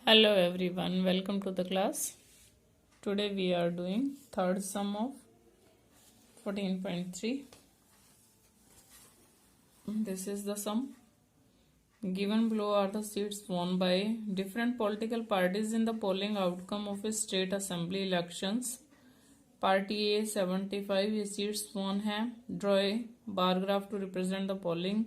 Hello everyone, welcome to the class. Today we are doing third sum of 14.3. This is the sum. Given below are the seats won by different political parties in the polling outcome of a state assembly elections. Party A 75 ये seats won है. Draw a bar graph to represent the polling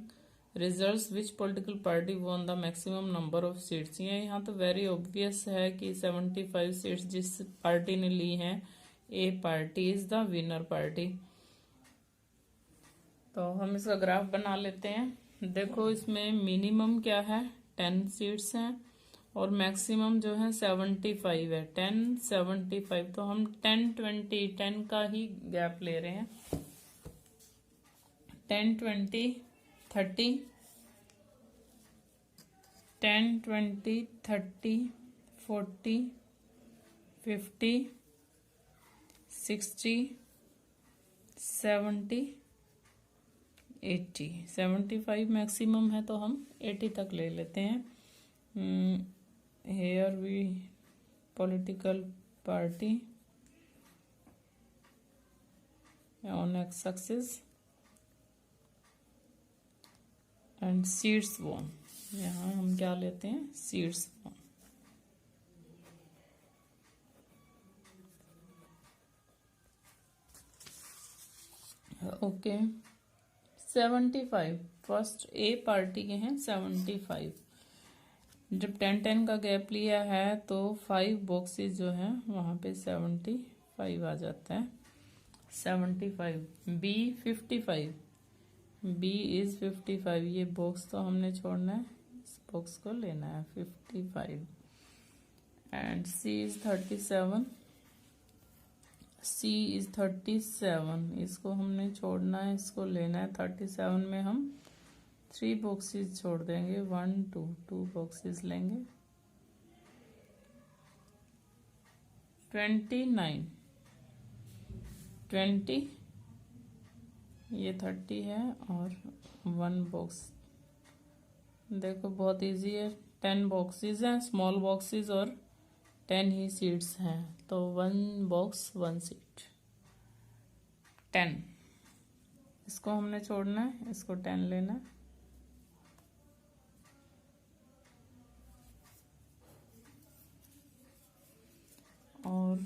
results which political party won the maximum number of seats. ये यहाँ तो very obvious है कि 75 seats जिस party ने ली हैं, a party is the winner party. तो हम इसका ग्राफ बना लेते हैं। देखो इसमें मिनिमम क्या है, 10 सीट्स हैं और मैक्सिमम जो है 75 है। 10 75 तो हम 10 20 10 का ही गैप ले रहे हैं। 10 20 30 10 20 30 40 50 60 70 80 75 मैक्सिमम है तो हम 80 तक ले लेते हैं। Here we political party on X axis and seats won. यहाँ हम क्या लेते हैं, seats won. Okay 75 first A party के हैं 75। जब 10-10 का गैप लिया है तो 5 बॉक्सेस जो हैं वहाँ पे 75 आ जाता है। 75 बी 55 बी इज 55। ये बॉक्स तो हमने छोड़ना है, इस बॉक्स को लेना है 55। And C is 37 C is 37। इसको हमने छोड़ना है, इसको लेना है। 37 में हम 3 बॉक्सेस छोड़ देंगे, 1 2 2 बॉक्सेस लेंगे। 29 20 ये 30 है और 1 बॉक्स। देखो बहुत इजी है। 10 बॉक्सेस हैं, स्मॉल बॉक्सेस, और 10 ही सीट्स हैं तो 1 बॉक्स 1 सीट। 10 इसको हमने छोड़ना है, इसको 10 लेना है। और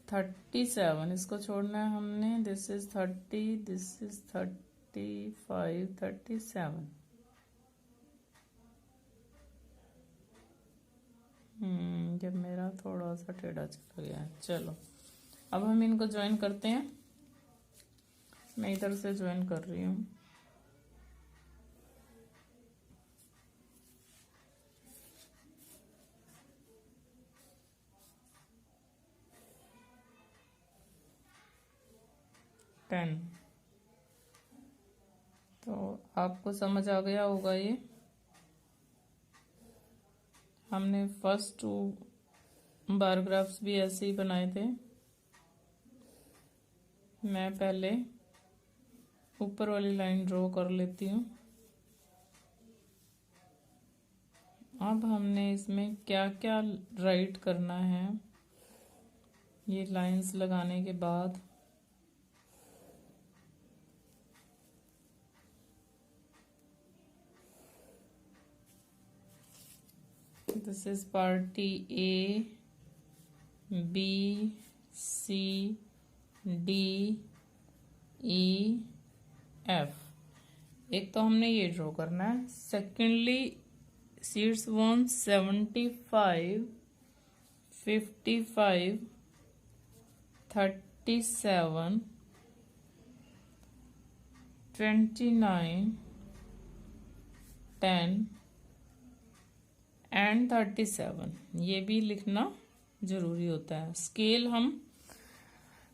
37 इसको छोड़ना है हमने। This is 30 this is 35 37। जब मेरा थोड़ा सा टेढ़ा चला गया है। चलो अब हम इनको ज्वाइन करते हैं। मैं इधर से ज्वाइन कर रही हूँ। तो आपको समझ आ गया होगा। ये हमने फर्स्ट 2 बार ग्राफ्स भी ऐसे ही बनाए थे। मैं पहले ऊपर वाली लाइन ड्रॉ कर लेती हूँ। अब हमने इसमें क्या क्या राइट करना है, ये लाइंस लगाने के बाद this is party A B C D E F. एक तो हमने ये ड्रॉ करना है। Secondly seats won 75 55 37 29 10 and 37। ये भी लिखना जरूरी होता है। स्केल हम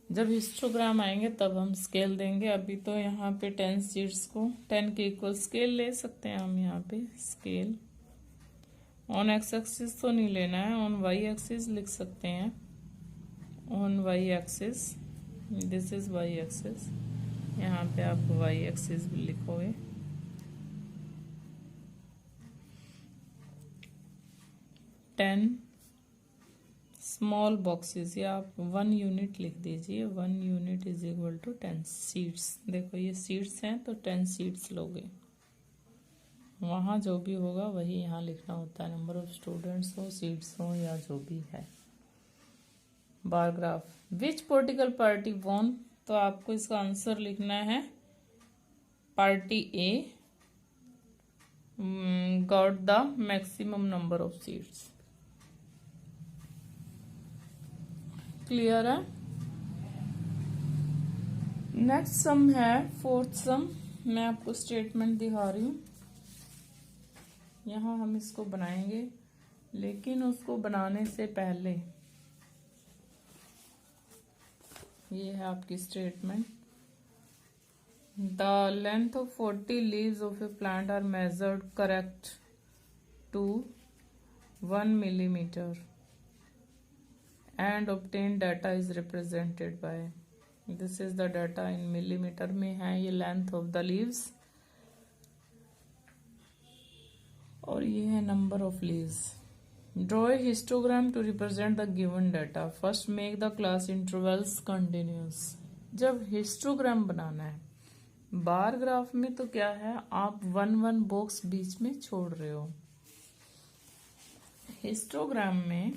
जब हिस्टोग्राम आएंगे तब हम स्केल देंगे। अभी तो यहाँ पे 10 सीट्स को 10 के इक्वल स्केल ले सकते हैं हम। यहाँ पे स्केल ऑन एक्स एक्सिस तो नहीं लेना है, ऑन वाई एक्सिस लिख सकते हैं। On Y axis, this is Y axis. यहाँ पे आप वाई एक्सिस भी लिखोगे। 10 स्मॉल बॉक्सेस, या आप 1 यूनिट लिख दीजिए। 1 unit is equal to 10 seats. देखो ये सीड्स हैं तो 10 सीड्स लोगे, वहाँ जो भी होगा वही यहाँ लिखना होता है, नंबर ऑफ स्टूडेंट्स हो, सीड्स हो, या जो भी है। Bar graph, which political party won, तो आपको इसका आंसर लिखना है party A got the maximum number of seats. Clear है। नेक्स्ट सम है फोर्थ सम। मैं आपको स्टेटमेंट दिखा रही हूँ, यहाँ हम इसको बनाएंगे, लेकिन उसको बनाने से पहले ये है आपकी statement. The length of 40 leaves of a plant are measured correct to 1 millimeter and obtained data is represented by, this is the data in millimeter में है ये लेंथ ऑफ द लीव्स, और ये है number of leaves. Draw a histogram to represent the given data. First make the class intervals continuous. जब histogram बनाना है bar graph में तो क्या है, आप 1 बॉक्स बीच में छोड़ रहे हो। हिस्टोग्राम में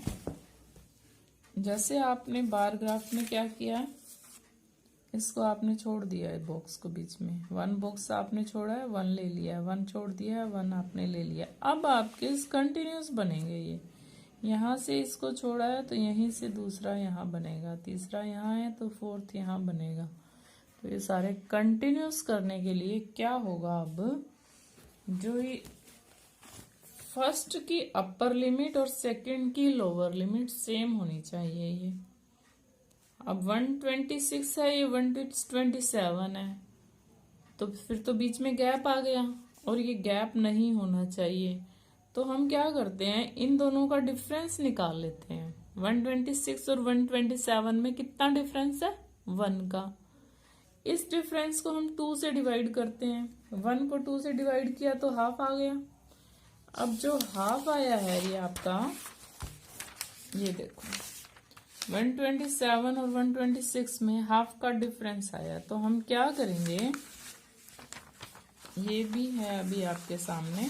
जैसे आपने बार ग्राफ में क्या किया, इसको आपने छोड़ दिया है बॉक्स को बीच में, 1 बॉक्स आपने छोड़ा है, 1 ले लिया है, 1 छोड़ दिया है, 1 आपने ले लिया। अब आपके कंटिन्यूस बनेंगे ये, यहाँ से इसको छोड़ा है तो यहीं से दूसरा यहाँ बनेगा, तीसरा यहाँ है तो फोर्थ यहाँ बनेगा। तो ये सारे कंटिन्यूस करने के लिए क्या होगा, अब जो ये फर्स्ट की अपर लिमिट और सेकंड की लोअर लिमिट सेम होनी चाहिए। ये अब 126 है, ये 127 है, तो फिर तो बीच में गैप आ गया और ये गैप नहीं होना चाहिए। तो हम क्या करते हैं, इन दोनों का डिफरेंस निकाल लेते हैं। 126 और 127 में कितना डिफरेंस है, 1 का। इस डिफरेंस को हम 2 से डिवाइड करते हैं। 1 को 2 से डिवाइड किया तो हाफ आ गया। अब जो हाफ आया है ये आपका, ये देखो 127 और 126 में हाफ का डिफरेंस आया। तो हम क्या करेंगे, ये भी है अभी आपके सामने।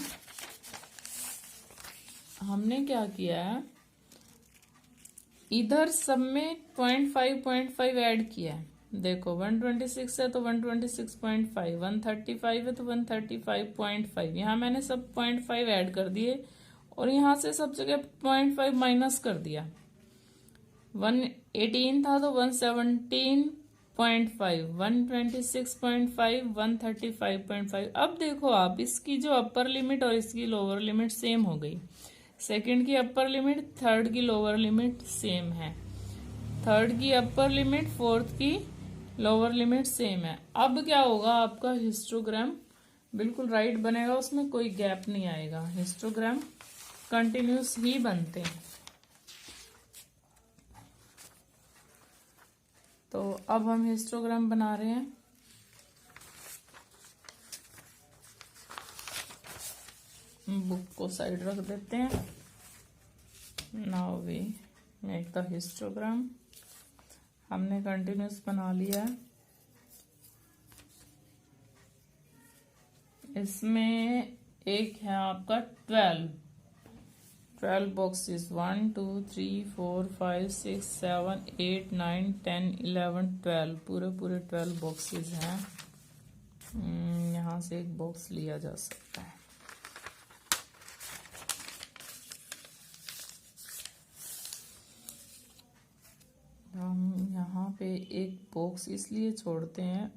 हमने क्या किया है, इधर सब में 0.5 ऐड किया है। देखो 126 है तो 126.5, 135 है तो 135.5, यहाँ मैंने सब 0.5 ऐड कर दिए और यहाँ से सब जगह 0.5 माइनस कर दिया। 118 था तो 117.5, 126.5, 135.5। अब देखो आप, इसकी जो अपर लिमिट और इसकी लोअर लिमिट सेम हो गई। सेकंड की अपर लिमिट, थर्ड की लोअर लिमिट सेम है, थर्ड की अपर लिमिट, फोर्थ की लोअर लिमिट सेम है। अब क्या होगा, आपका हिस्टोग्राम बिल्कुल राइट बनेगा, उसमें कोई गैप नहीं आएगा। हिस्टोग्राम कंटिन्यूस ही बनते हैं। तो अब हम हिस्टोग्राम बना रहे हैं। बुक को साइड रख देते हैं। Now we make the histogram. हमने कंटिन्यूस बना लिया है। इसमें एक है आपका 12 बॉक्सेस, 1 2 3 4 5 6 7 8 9 10 11 12, पूरे 12 बॉक्सेस हैं। यहाँ से एक बॉक्स लिया जा सकता है। हम यहाँ पे एक बॉक्स इसलिए छोड़ते हैं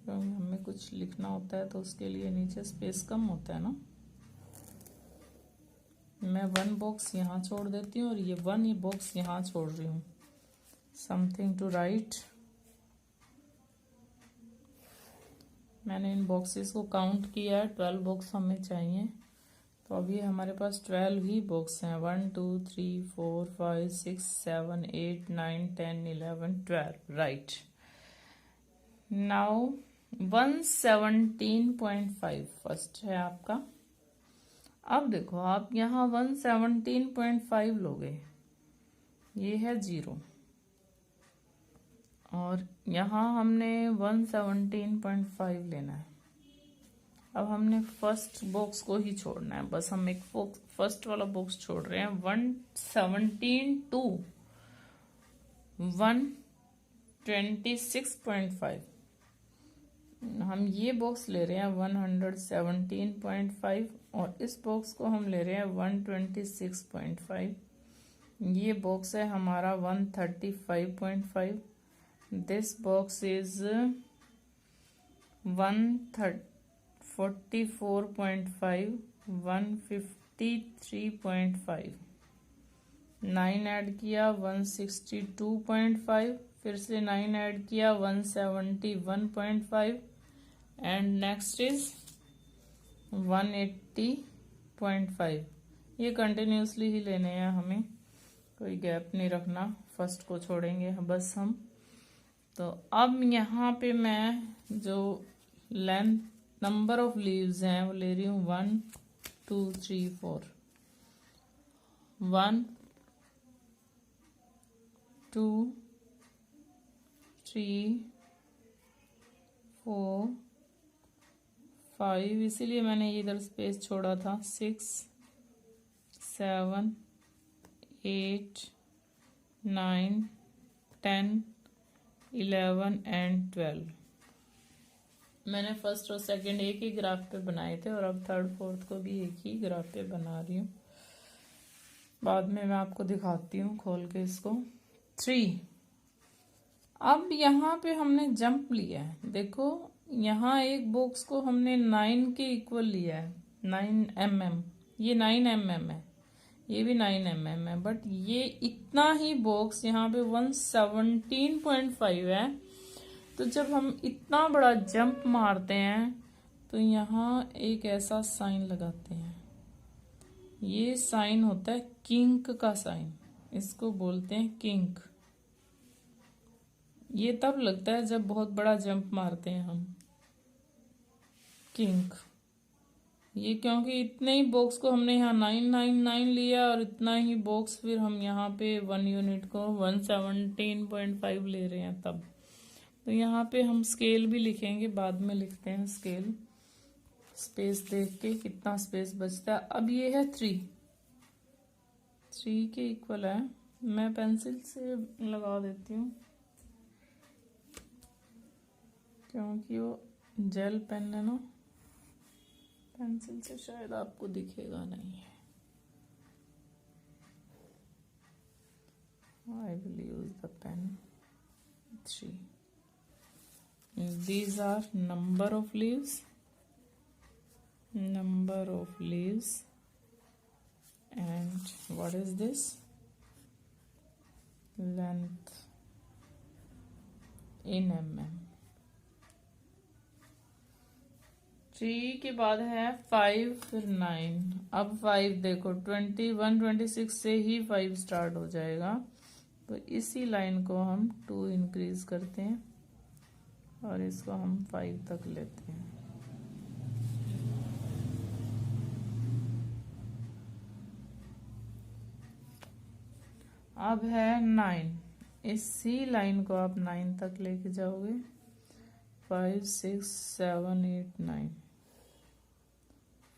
क्योंकि हमें कुछ लिखना होता है तो उसके लिए नीचे स्पेस कम होता है ना। मैं 1 बॉक्स यहाँ छोड़ देती हूँ और ये बॉक्स यहाँ छोड़ रही हूँ। Something to write. मैंने इन बॉक्सेस को काउंट किया है, 12 बॉक्स हमें चाहिए। तो अभी हमारे पास 12 ही बॉक्स हैं, 1 2 3 4 5 6 7 8 9 10 11 12, राइट। नाउ 117.5 फर्स्ट है आपका। अब देखो आप यहाँ 117.5 लोगे, ये है 0, और यहाँ हमने 117.5 लेना है। अब हमने फर्स्ट बॉक्स को ही छोड़ना है, बस हम एक फर्स्ट वाला बॉक्स छोड़ रहे हैं। 117 to 126.5, हम ये बॉक्स ले रहे हैं 117.5, और इस बॉक्स को हम ले रहे हैं 126.5। ये बॉक्स है हमारा 135.5, दिस बॉक्स इज 144.5, 153.5, 9 ऐड किया 162.5, फिर से 9 ऐड किया 171.5, एंड नेक्स्ट इज 180.5। ये कंटिन्यूसली ही लेने हैं हमें, कोई गैप नहीं रखना, फर्स्ट को छोड़ेंगे बस हम। तो अब यहाँ पे मैं जो लेंथ नंबर ऑफ लीव्स हैं वो ले रही हूँ 1 2 3 4, 1 2 3 4 5, इसीलिए मैंने इधर स्पेस छोड़ा था, 6 7 8 9 10 11 एंड 12। मैंने फर्स्ट और सेकंड एक ही ग्राफ पे बनाए थे, और अब थर्ड फोर्थ को भी एक ही ग्राफ पे बना रही हूँ, बाद में मैं आपको दिखाती हूँ खोल के इसको। 3, अब यहाँ पे हमने जंप लिया है, देखो यहाँ एक बॉक्स को हमने 9 के इक्वल लिया है, 9 mm, ये 9 mm है, ये भी 9 mm है, बट ये इतना ही बॉक्स यहाँ पे 117.5 है। तो जब हम इतना बड़ा जंप मारते हैं तो यहाँ एक ऐसा साइन लगाते हैं, ये साइन होता है किंक का साइन, इसको बोलते हैं किंक। ये तब लगता है जब बहुत बड़ा जंप मारते हैं हम, किंक। ये क्योंकि इतने ही बॉक्स को हमने यहाँ 999 लिया, और इतना ही बॉक्स फिर हम यहाँ पे 1 यूनिट को 117.5 ले रहे हैं तब। तो यहाँ पे हम स्केल भी लिखेंगे, बाद में लिखते हैं स्केल, स्पेस देख के कितना स्पेस बचता है। अब ये है 3 के इक्वल है, मैं पेंसिल से लगा देती हूँ क्योंकि वो जेल पेन है ना, पेंसिल से शायद आपको दिखेगा नहीं। I will use the pen। 3, these are number of leaves, and what is this, length in mm। 3 के बाद है 5, फिर 9। अब 5 देखो 26 से ही 5 स्टार्ट हो जाएगा, तो इसी लाइन को हम 2 इंक्रीज करते हैं और इसको हम 5 तक लेते हैं। अब है 9, इसी लाइन को आप 9 तक लेके जाओगे, 5 6 7 8 9,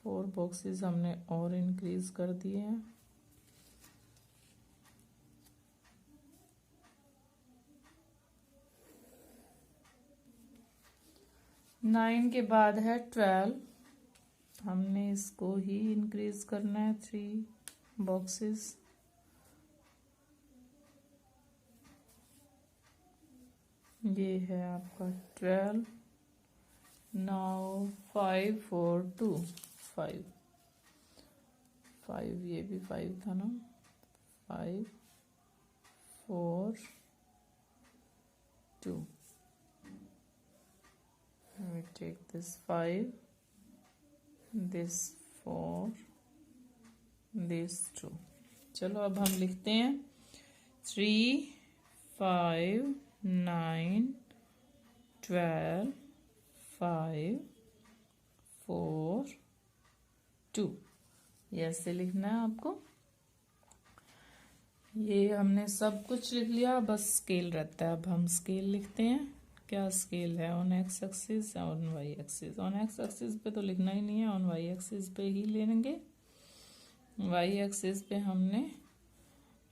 4 बॉक्सेस हमने और इंक्रीज कर दिए हैं। नाइन के बाद है 12, हमने इसको ही इंक्रीज करना है 3 बॉक्सेस। ये है आपका 12। नाउ 5 4 2 5, ये भी 5 था ना, 5 4 2, we take this 5, this 4, this 2। चलो अब हम लिखते हैं 3 5 9 12 5 4 2। ये ऐसे लिखना है आपको। ये हमने सब कुछ लिख लिया, बस स्केल रहता है। अब हम स्केल लिखते हैं। क्या स्केल है? On X axis, on Y axis. On X axis पे तो लिखना ही नहीं है, ऑन वाई एक्सिस पे ही लेंगे। वाई एक्सिस पे हमने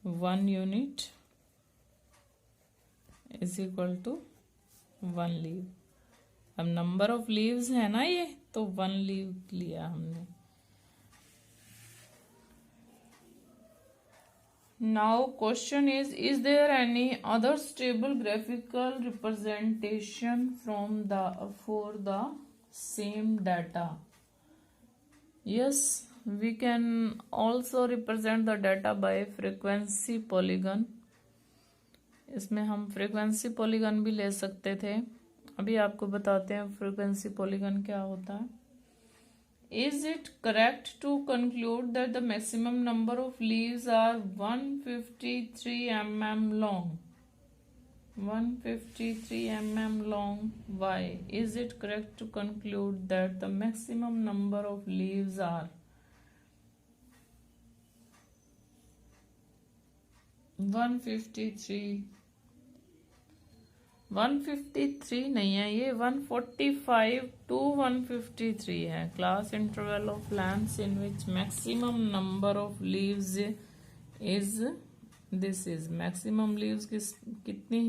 1 unit is equal to 1 leaf. अब नंबर ऑफ लीव्स है ना ये, तो 1 लीव लिया हमने। Now question is there any other stable graphical representation for the same data? Yes, we can also represent the data by frequency polygon. इसमें हम frequency polygon भी ले सकते थे। अभी आपको बताते हैं फ्रीक्वेंसी पॉलीगन क्या होता है। Is it correct to conclude that the maximum number of leaves are 153 mm long? 153 mm long. Why? Is it correct to conclude that the maximum number of leaves are 153? 153 नहीं है, ये 145 to 153 है। Class interval of lengths in which maximum number of leaves is this is. Maximum leaves कितनी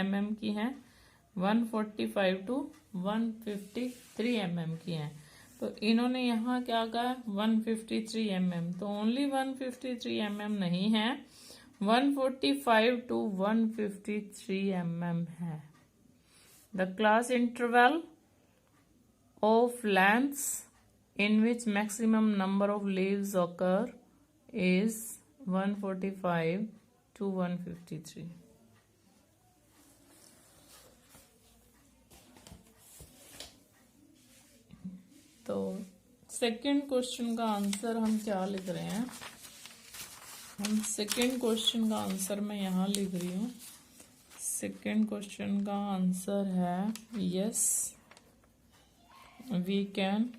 mm की हैं? 145 to 153 mm की हैं। तो इन्होंने यहाँ क्या कहा? 153 mm। तो ओनली 153 mm नहीं है, 145 to 153 mm है। The class interval of lengths in which maximum number of leaves occur is 145 to 153. तो सेकेंड क्वेश्चन का आंसर हम क्या लिख रहे हैं? हम सेकेंड क्वेश्चन का आंसर मैं यहाँ लिख रही हूँ। सेकेंड क्वेश्चन का आंसर है yes, we can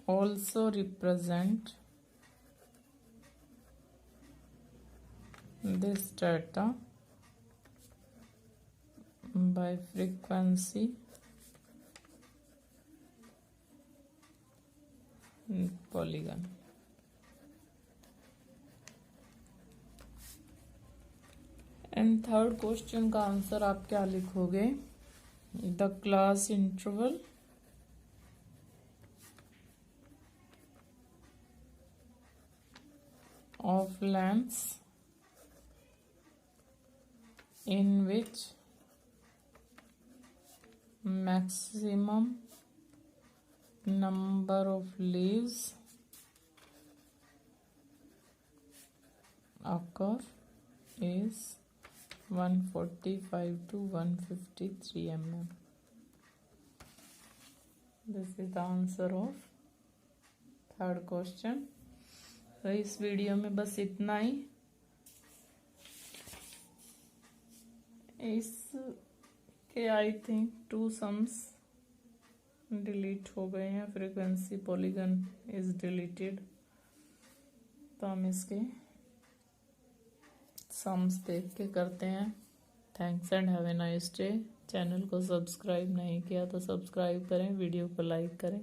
also represent this data by frequency polygon. And third question का आंसर आप क्या लिखोगे? The class interval of lengths in which maximum number of leaves occur is 145 to 153 mm. This is the answer of third question. तो इस video में बस इतना ही। इसके आई थिंक 2 सम्स डिलीट हो गए हैं। Frequency polygon is deleted. तो हम इसके सम्स देख के करते हैं। Thanks and have a nice day. Channel को सब्सक्राइब नहीं किया तो सब्सक्राइब करें, वीडियो को लाइक करें।